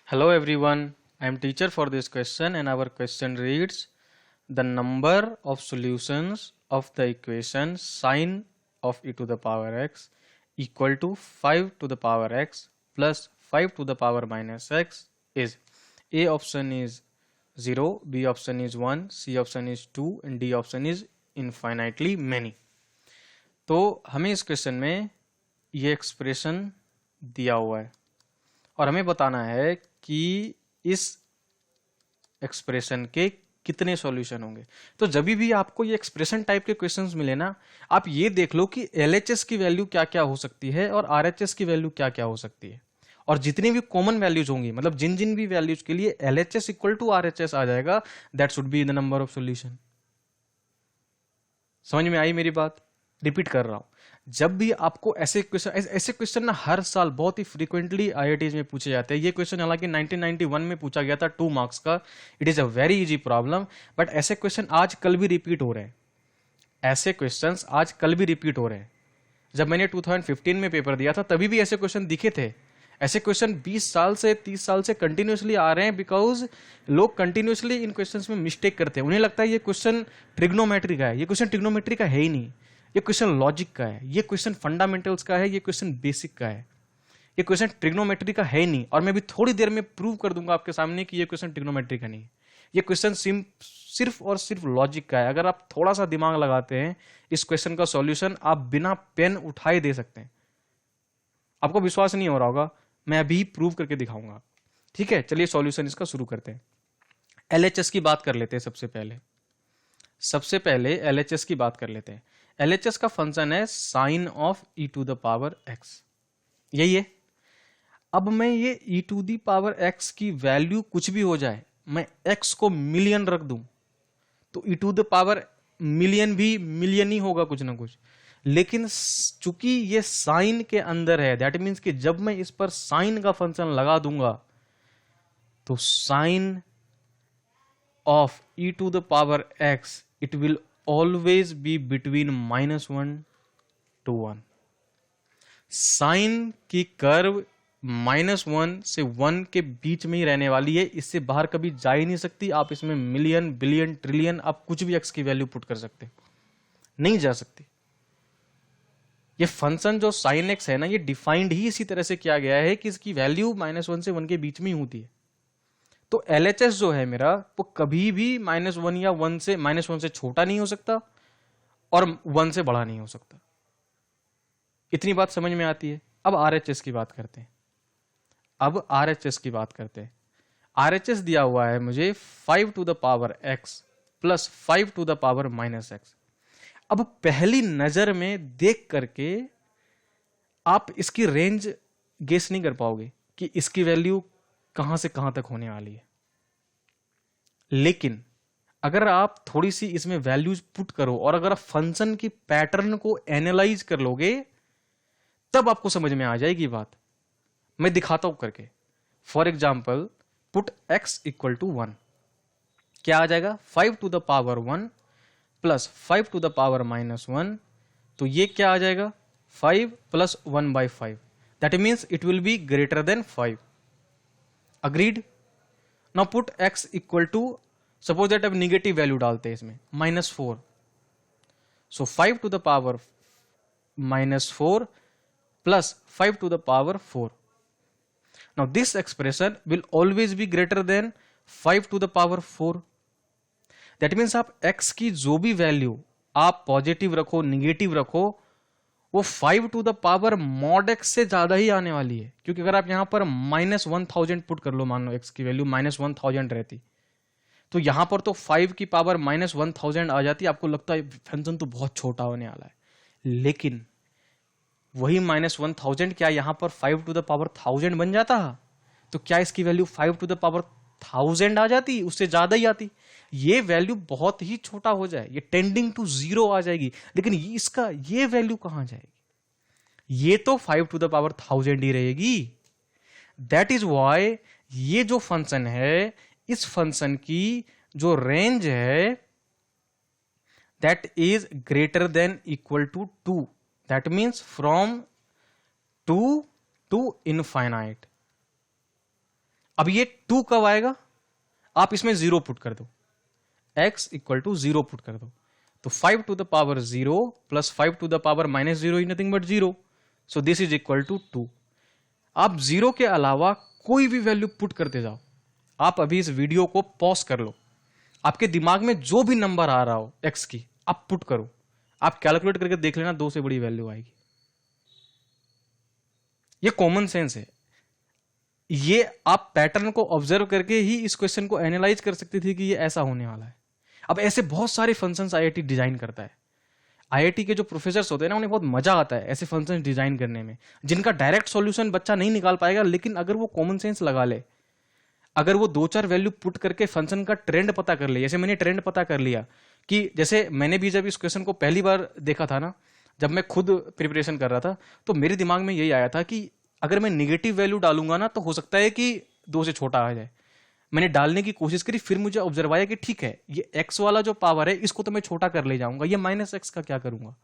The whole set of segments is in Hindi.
Hello everyone, I am teacher for this question and our question reads the number of solutions of the equation sine of e to the power x equal to 5 to the power x plus 5 to the power minus x is A option is 0, B option is 1, C option is 2 and D option is infinitely many। तो हमें इस क्वेश्चन में ये एक्सप्रेशन दिया हुआ है और हमें बताना है कि इस एक्सप्रेशन के कितने सॉल्यूशन होंगे। तो जब भी आपको ये एक्सप्रेशन टाइप के क्वेश्चंस मिले ना, आप ये देख लो कि एलएचएस की वैल्यू क्या क्या हो सकती है और आरएचएस की वैल्यू क्या क्या हो सकती है, और जितनी भी कॉमन वैल्यूज होंगी, मतलब जिन जिन भी वैल्यूज के लिए एलएचएस इक्वल टू आरएचएस आ जाएगा, that should be the number of solution. समझ में आई मेरी बात? रिपीट कर रहा हूं, जब भी आपको ऐसे क्वेश्चन ना हर साल बहुत ही फ्रीक्वेंटली आईआईटीज में पूछे जाते हैं। ये क्वेश्चन हालांकि 1991 में पूछा गया था 2 मार्क्स का। It is a very easy problem, but ऐसे क्वेश्चन आज कल भी रिपीट हो रहे हैं। ऐसे क्वेश्चंस आज कल भी रिपीट हो रहे हैं। जब मैंने 2015 में पेपर दिया था तभी भी ऐसे क्वेश्चन दिखे थे। ऐसे क्वेश्चन 20 साल से 30 साल से कंटिन्यूसली आ रहे हैं, बिकॉज लोग कंटिन्यूसली इन क्वेश्चंस में मिस्टेक करते हैं। उन्हें लगता है ये क्वेश्चन ट्रिग्नोमेट्री का है। ये क्वेश्चन ट्रिग्नोमेट्री का है ही नहीं, ये क्वेश्चन लॉजिक का है, ये क्वेश्चन फंडामेंटल्स का है, ये क्वेश्चन बेसिक का है। ये क्वेश्चन ट्रिग्नोमेट्री का है ही नहीं, और मैं भी थोड़ी देर में प्रूव कर दूंगा आपके सामने कि ये क्वेश्चन ट्रिग्नोमेट्री का नहीं है। ये क्वेश्चन सिर्फ और सिर्फ लॉजिक का है। अगर आप थोड़ा सा दिमाग लगाते हैं, इस क्वेश्चन का सॉल्यूशन आप बिना पेन उठाए दे सकते हैं। आपको विश्वास नहीं हो रहा होगा, मैं अभी प्रूव करके दिखाऊंगा। ठीक है, चलिए सॉल्यूशन इसका शुरू करते हैं। एलएचएस की बात कर लेते हैं। सबसे पहले एलएचएस की बात कर लेते हैं। एलएचएस का फंक्शन है sine of e to the power x, यही है। अब मैं ये e to the power x की वैल्यू कुछ भी हो जाए, मैं एक्स को मिलियन रख दूं तो ई टू द पावर मिलियन भी मिलियन ही होगा कुछ ना कुछ। लेकिन चूंकि ये साइन के अंदर है, दैट मीन्स कि जब मैं इस पर साइन का फंक्शन लगा दूंगा तो sine of e to the power x it will always be between -1 to 1। Sine की कर्व -1 से 1 के बीच में ही रहने वाली है, इससे बाहर कभी जा ही नहीं सकती। आप इसमें मिलियन, बिलियन, ट्रिलियन, आप कुछ भी एक्स की वैल्यू पुट कर सकते हो, नहीं जा सकती। ये फंक्शन जो साइन एक्स है ना, ये डिफाइंड ही इसी तरह से किया गया है कि इसकी वैल्यू -1 से 1 के बीच में ही होती है। तो एलएचएस जो है मेरा, वो कभी भी -1 या -1 से छोटा नहीं हो सकता और 1 से बड़ा नहीं हो सकता। इतनी बात समझ में आती है। अब आरएचएस की बात करते हैं। आरएचएस दिया हुआ है मुझे 5 to the power x plus 5 to the power minus x. अब पहली नजर में देख करके आप इसकी रेंज गेस नहीं कर पाओगे कि इसकी वैल्यू कहां से कहां तक होने वाली है। लेकिन अगर आप थोड़ी सी इसमें वैल्यूज पुट करो और अगर आप फंक्शन की पैटर्न को एनालाइज कर लोगे, तब आपको समझ में आ जाएगी बात। मैं दिखाता हूं करके। For example, put x equal to 1, क्या आ जाएगा? 5 to the power 1 plus 5 to the power -1, तो ये क्या आ जाएगा? 5 plus 1/5, that means it will be greater than 5। Agreed? Now put x equal to, suppose that अब निगेटिव वैल्यू डालते हैं इसमें, -4। So 5 to the power -4 plus 5 to the power 4। Now this expression will always be greater than 5 to the power 4। That means आप x की जो भी वैल्यू आप पॉजिटिव रखो, निगेटिव रखो, वो 5 to the power mod x से ज्यादा ही आने वाली है। क्योंकि अगर आप यहां पर -1000 पुट कर लो, मान लो x की वैल्यू -1000 रहती, तो यहां पर तो 5 की पावर -1000 आ जाती। आपको लगता है फंक्शन तो बहुत छोटा होने वाला है, लेकिन वही -1000 क्या यहां पर 5 टू द पावर 1000 बन जाता? तो क्या इसकी वैल्यू 5 टू द पावर 1000 आ जाती? उससे ज्यादा ही आती। ये वैल्यू बहुत ही छोटा हो जाए, ये टेंडिंग टू 0 आ जाएगी, लेकिन इसका ये वैल्यू कहां जाएगी? ये तो 5 टू द पावर 1000 ही रहेगी। दैट इज वाई ये जो फंक्शन है, इस फंक्शन की जो रेंज है, that is greater than equal to 2। That means from 2 to infinite. अब ये 2 कब आएगा, आप इसमें 0 पुट कर दो, x इक्वल टू 0 पुट कर दो, तो 5 to the power 0 plus 5 to the power minus 0 is nothing but 0, so this is equal to 2। आप 0 के अलावा कोई भी वैल्यू पुट करते जाओ। आप अभी इस वीडियो को पॉज कर लो, आपके दिमाग में जो भी नंबर आ रहा हो x की आप पुट करो, आप कैलकुलेट करके देख लेना 2 से बड़ी वैल्यू आएगी। ये कॉमन सेंस है, ये आप पैटर्न को ऑब्जर्व करके ही इस क्वेश्चन को एनालाइज कर सकते थे कि ये ऐसा होने वाला है। अब ऐसे बहुत सारे फंक्शंस आईआईटी डिजाइन करता है। आईआईटी के जो प्रोफेसर्स होते हैं ना, उन्हें बहुत मजा आता है ऐसे फंक्शंस डिजाइन करने में, जिनका डायरेक्ट सॉल्यूशन बच्चा नहीं निकाल पाएगा, लेकिन अगर वो कॉमन सेंस लगा ले, अगर वो 2-4 वैल्यू पुट करके फंक्शन का ट्रेंड पता कर ले, जैसे मैंने ट्रेंड पता कर लिया कि जैसे मैंने भी जब इस क्वेश्चन को पहली बार देखा था ना, जब मैं खुद प्रिपरेशन कर रहा था, तो मेरे दिमाग में यही आया था कि अगर मैं निगेटिव वैल्यू डालूंगा ना तो हो सकता है कि 2 से छोटा आ जाए। मैंने डालने की कोशिश करी, फिर मुझे ऑब्जर्व आया कि ठीक है, ये x वाला जो पावर है इसको तो मैं छोटा कर ले जाऊंगा, ये माइनस एक्स का क्या करूंगा,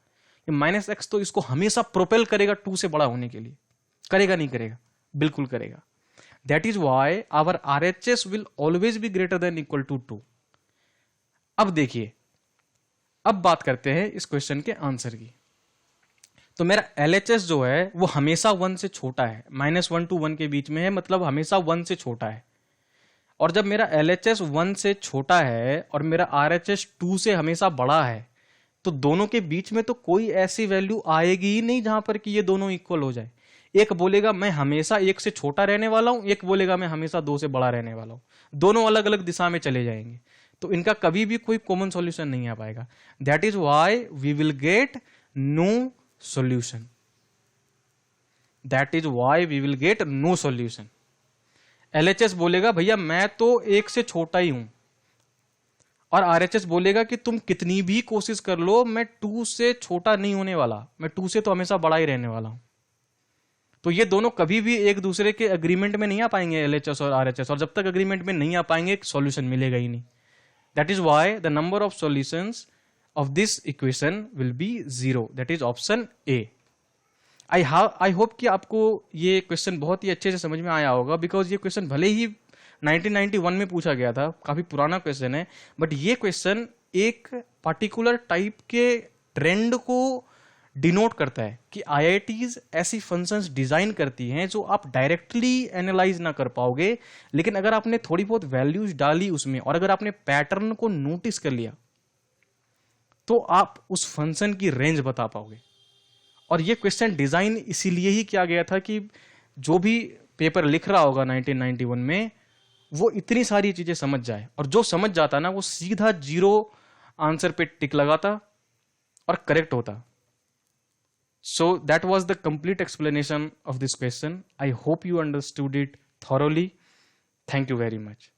ये माइनस एक्स तो इसको हमेशा प्रोपेल करेगा 2 से बड़ा होने के लिए, करेगा नहीं करेगा, बिल्कुल करेगा। That is why our RHS will always be greater than equal to 2। अब देखिए, अब बात करते हैं इस क्वेश्चन के आंसर की। तो मेरा LHS जो है वो हमेशा 1 से छोटा है, -1 to 1 के बीच में है, मतलब हमेशा 1 से छोटा है। और जब मेरा LHS 1 से छोटा है और मेरा RHS 2 से हमेशा बड़ा है, तो दोनों के बीच में तो कोई ऐसी वैल्यू आएगी ही नहीं जहां पर कि ये दोनों इक्वल हो जाए। एक बोलेगा मैं हमेशा 1 से छोटा रहने वाला हूं, एक बोलेगा मैं हमेशा 2 से बड़ा रहने वाला हूं, दोनों अलग अलग दिशा में चले जाएंगे, तो इनका कभी भी कोई कॉमन सॉल्यूशन नहीं आ पाएगा। That is why we will get no solution, that is why we will get no solution. LHS बोलेगा भैया मैं तो 1 से छोटा ही हूं, और RHS बोलेगा कि तुम कितनी भी कोशिश कर लो, मैं 2 से छोटा नहीं होने वाला, मैं 2 से तो हमेशा बड़ा ही रहने वाला हूं। तो ये दोनों कभी भी एक दूसरे के अग्रीमेंट में नहीं आ पाएंगे, LHS और RHS, और जब तक अग्रीमेंट में नहीं आ पाएंगे सॉल्यूशन मिलेगा ही नहीं। That is why the number of solutions of this equation will be 0, that is option A। I hope कि आपको ये क्वेश्चन बहुत ही अच्छे से समझ में आया होगा, बिकॉज ये क्वेश्चन भले ही 1991 में पूछा गया था, काफी पुराना क्वेश्चन है, बट ये क्वेश्चन एक पर्टिकुलर टाइप के ट्रेंड को डिनोट करता है कि IITs ऐसी फंक्शंस डिजाइन करती हैं जो आप डायरेक्टली एनालाइज ना कर पाओगे, लेकिन अगर आपने थोड़ी बहुत वैल्यूज डाली उसमें और अगर आपने पैटर्न को नोटिस कर लिया तो आप उस फंक्शन की रेंज बता पाओगे। और ये क्वेश्चन डिजाइन इसीलिए ही किया गया था कि जो भी पेपर लिख रहा होगा 1991 में वो इतनी सारी चीजें समझ जाए, और जो समझ जाता ना वो सीधा 0 आंसर पे टिक लगाता और करेक्ट होता। So that was the complete explanation of this question. I hope you understood it thoroughly. Thank you very much.